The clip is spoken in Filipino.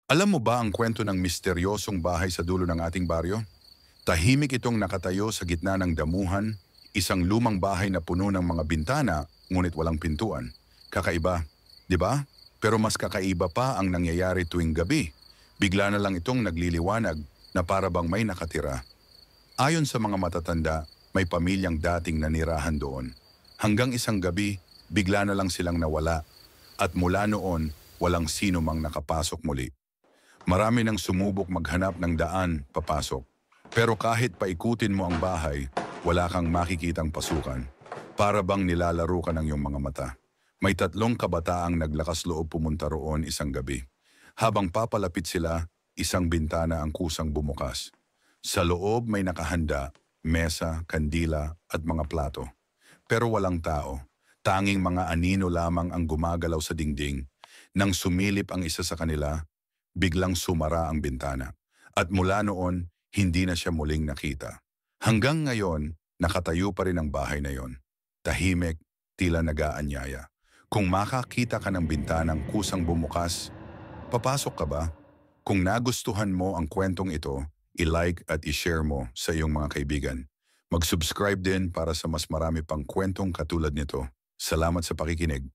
Alam mo ba ang kwento ng misteryosong bahay sa dulo ng ating baryo? Tahimik itong nakatayo sa gitna ng damuhan, isang lumang bahay na puno ng mga bintana ngunit walang pintuan. Kakaiba, di ba? Pero mas kakaiba pa ang nangyayari tuwing gabi. Bigla na lang itong nagliliwanag na para bang may nakatira. Ayon sa mga matatanda, may pamilyang dating nanirahan doon. Hanggang isang gabi, bigla na lang silang nawala at mula noon, walang sino mang nakapasok muli. Marami nang sumubok maghanap ng daan papasok. Pero kahit paikutin mo ang bahay, wala kang makikitang pasukan. Para bang nilalaro ka ng iyong mga mata. May tatlong kabataang naglakas loob pumunta roon isang gabi. Habang papalapit sila, isang bintana ang kusang bumukas. Sa loob may nakahanda, mesa, kandila at mga plato. Pero walang tao. Tanging mga anino lamang ang gumagalaw sa dingding. Nang sumilip ang isa sa kanila, biglang sumara ang bintana. At mula noon, hindi na siya muling nakita. Hanggang ngayon, nakatayo pa rin ang bahay na yon. Tahimik, tila nag-aanyaya. Kung makakita ka ng bintanang kusang bumukas, papasok ka ba? Kung nagustuhan mo ang kwentong ito, i-like at i-share mo sa iyong mga kaibigan. Mag-subscribe din para sa mas marami pang kwentong katulad nito. Salamat sa pakikinig.